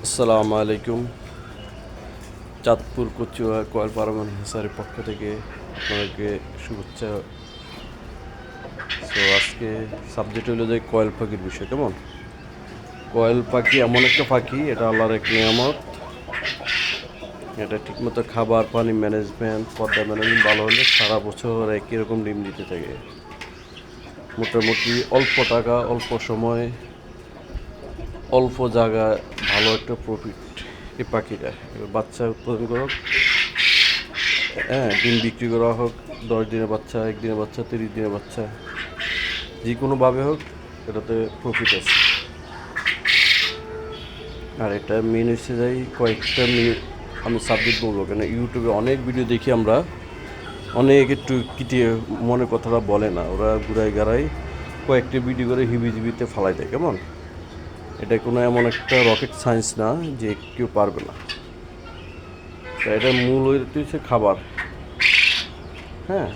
আসসালামু আলাইকুম। চাঁদপুর কচুয়া কয়েল পারমান হেসারের পক্ষ থেকে আপনাদেরকে শুভেচ্ছা। তো আজকে সাবজেক্ট হলো যে কয়েল পাখির বিষয়। কেমন? কয়েল পাখি এমন একটা পাখি, এটা আল্লাহর এক নিয়ামত। এটা ঠিকমতো খাবার পানি ম্যানেজমেন্ট পর্দা ম্যানেজমেন্ট ভালো হলে সারা বছর একই রকম ডিম দিতে থাকে। মোটামুটি অল্প টাকা, অল্প সময়, অল্প জায়গায় ভালো একটা প্রফিট এই পাখিটা। এবার বাচ্চা উৎপাদন করুক, হ্যাঁ, ডিম বিক্রি করা হোক, 10 দিনের বাচ্চা, 1 দিনের বাচ্চা, 30 দিনের বাচ্চা, যে কোনোভাবে হোক এটাতে প্রফিট আছে। আর এটা মেন হচ্ছে যাই কয়েকটা আমি সাবজেক্ট বলবো কেন, ইউটিউবে অনেক ভিডিও দেখি আমরা, অনেক একটু কিটিয়ে মনের কথাটা বলে না, ওরা ঘুরাই গাড়াই কয়েকটা ভিডিও করে হিবিজিবিতে ফালাই দেয়। কেমন? এটা কোনো এমন একটা রকেট সায়েন্স না যে কেউ পারবে না। তা এটার মূল হচ্ছে খাবার, হ্যাঁ,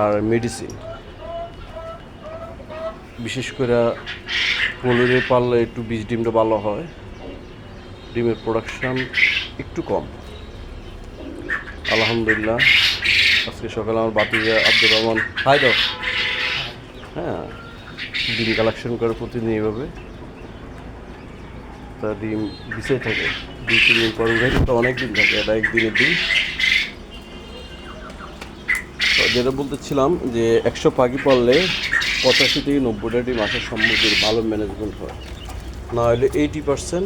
আর মেডিসিন। বিশেষ করে পোলট্রি পাললে একটু বীজ ডিমটা ভালো হয়, ডিমের প্রোডাকশান একটু কম। আলহামদুলিল্লাহ আজকে সকালে আমার বাতিজা আব্দুর রহমান হাই দাও, হ্যাঁ, ডিম কালেকশন করে প্রতিদিন এইভাবে তা ডিম বিছাই থাকে। 2-3 দিন পর উঠে তো অনেক দিন থাকে, এটা একদিনের ডিম। তো যেটা বলতেছিলাম যে 100 পাখি পাললে 85 থেকে 90টা ডিম আসার সম্ভব যদি ভালো ম্যানেজমেন্ট হয়, না হলে 80%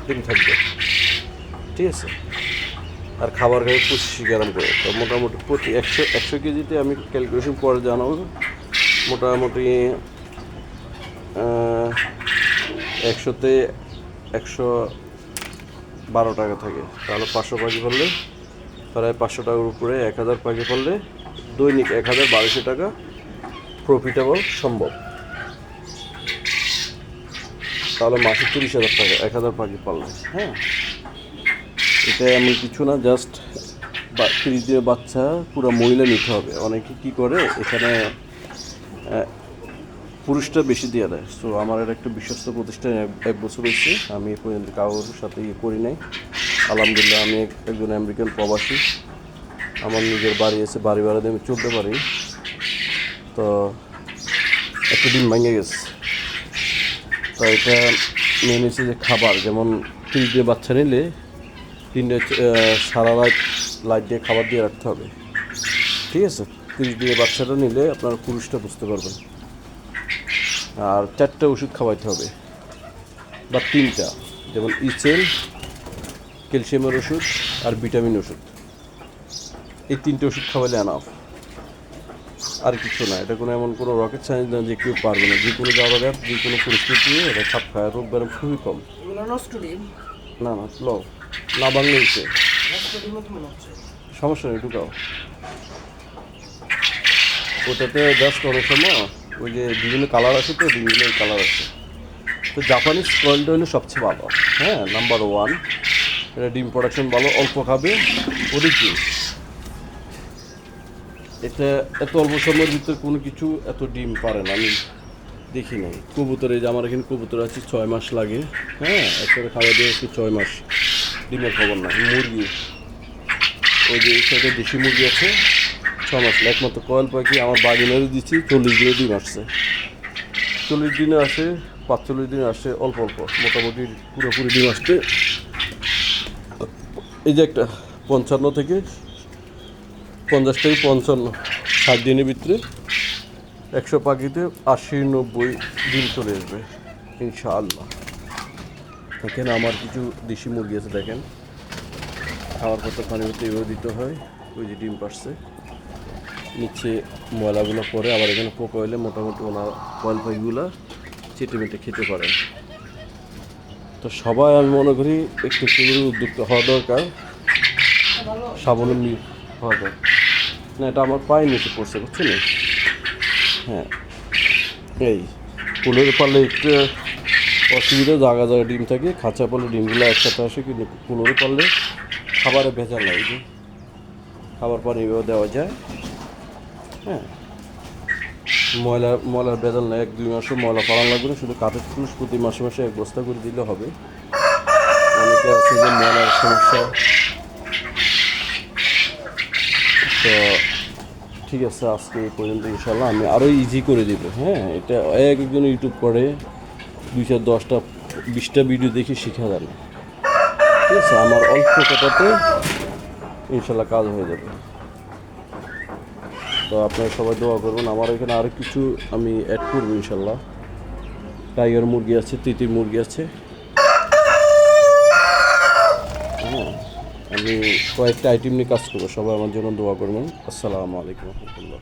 ডিম থাকবে। ঠিক আছে? আর খাবার খাই পুষ্টি গরম করে, তো মোটামুটি প্রতি 100 কেজিতে আমি ক্যালকুলেশন পরে জানাবো, মোটামুটি 100তে 112 টাকা থাকে। তাহলে 500 পাখি পড়লে প্রায় 500 টাকার উপরে, 1000 পাখি পড়লে দৈনিক 1200 টাকা প্রফিটেবল সম্ভব। তাহলে মাসে 30,000 টাকা 1000 পাখি পারলে, হ্যাঁ। এটা এমন কিছু না, জাস্ট 30 দিনের বাচ্চা পুরো মহিলা নিতে হবে। অনেকে কী করে এখানে পুরুষটা বেশি দিয়ে দেয়। সো আমার এটা একটা বিশ্বস্ত প্রতিষ্ঠান, 1 বছর হয়েছে, আমি এ পর্যন্ত কারোর সাথে করি নাই। আলহামদুলিল্লাহ আমি একজন আমেরিকান প্রবাসী, আমার নিজের বাড়ি আছে, বাড়ি ভাড়া দিয়ে আমি চলতে পারি। তো একটা ডিম ভেঙে গেছে। তো এটা মেন হচ্ছে যে খাবার, যেমন 30 দিনের বাচ্চা নিলে 3 সারা রাত লাইট দিয়ে খাবার দিয়ে রাখতে হবে। ঠিক আছে? 30 দিনের বাচ্চাটা নিলে আপনার পুরুষটা বুঝতে পারবেন। আর 4টা ওষুধ খাওয়াইতে হবে, বা 3টা, যেমন ইসেল, ক্যালসিয়ামের ওষুধ আর ভিটামিন ওষুধ। এই 3টে ওষুধ খাওয়াইলে এনাফ, আর কিছু না। এটা কোনো এমন কোনো রকেট সায়েন্স না যে কেউ পারবে না। যে কোনো জায়গায়, যে কোনো পরিস্থিতি এটা খাপ খায়, রোগ ব্যায়াম খুবই কম। না না ল না বাংলা হচ্ছে সমস্যা নেই, ঢুকাও। ওটাতে জাস্ট অনেক সময় ওই যে বিভিন্ন কালার আছে, তো বিভিন্ন কালার আছে। তো জাপানিজ কয়েলটা হলো সবচেয়ে ভালো, হ্যাঁ, নাম্বার 1। এটা ডিম প্রোডাকশন ভালো, অল্প খাবে। ওদিকে এটা এত অল্প সময়ের ভিতরে কোনো কিছু এত ডিম পারে না, আমি দেখি নাই। কবুতর, এই যে আমার এখানে কবুতর আছে, 6 মাস লাগে, হ্যাঁ, একসাথে খাওয়া দিয়ে একটু 6 মাস ডিমের খবর না। মুরগি, ওই যে এই সাইডে দেশি মুরগি আছে, 6 মাস। একমাত্র কয়েল পাখি আমার বাগিনারে দিচ্ছি, 40 দিনে ডিম আসছে। 40 দিনে আসে, 45 দিনে আসে, অল্প অল্প, মোটামুটি পুরোপুরি ডিম আসতে এই যে একটা 55 থেকে 50 থেকে 55, 7 দিনের ভিতরে 100 পাখিতে 80-90 দিন চলে আসবে ইনশাআল্লাহ। এখানে আমার কিছু দেশি মুরগি আছে, দেখেন, খাওয়ার পর পানি হতে এভাবে দিতে হয়। ওই যে ডিম পারছে, নিচে ময়লাগুলো পরে আবার এখানে পোকা হইলে মোটামুটি ওনার কয়েল পাখিগুলো চেটে মেটে খেতে পারেন। তো সবাই আমি মনে করি একটু একটু করে উদ্যোক্তা হওয়া দরকার, স্বাবলম্বী হওয়া দরকার। না, এটা আমার পায়ে নিচে পড়ছে, বুঝছেন? হ্যাঁ, এই কুলোরে পারলে একটু অসুবিধা, জায়গা জায়গা ডিম থাকে, খাঁচা পারলে ডিমগুলো একসাথে আসে, কিন্তু কুলোরে পারলে খাবারে ভেজাল নাই, যে খাবার পানি দেওয়া যায়, হ্যাঁ, ময়লার ভেজাল নেই। 1-2 মাসও ময়লা পালন লাগবে না, শুধু কাঠের টুস প্রতি মাসে মাসে 1 বস্তা করে দিলে হবে। অনেকে আছে যে মলার সমস্যা। তো ঠিক আছে, আজকে এই পর্যন্ত। ইনশাল্লাহ আমি আরও ইজি করে দিব। হ্যাঁ, এটা একজন ইউটিউব করে 2 4 10টা 20টা ভিডিও দেখে শেখা যায় না। ঠিক আছে, আমার অল্প কথাতে ইনশাল্লাহ কাজ হয়ে যাবে। তো আপনারা সবাই দোয়া করবেন। আমার এখানে আরও কিছু আমি অ্যাড করবো ইনশাল্লাহ। টাইগার মুরগি আছে, তিতির মুরগি আছে। হ্যাঁ, আমি কয়েকটা আইটেম নিয়ে কাজ করবো। সবাই আমার জন্য দোয়া করবেন। আসসালামু আলাইকুম রহমতুল্লাহ।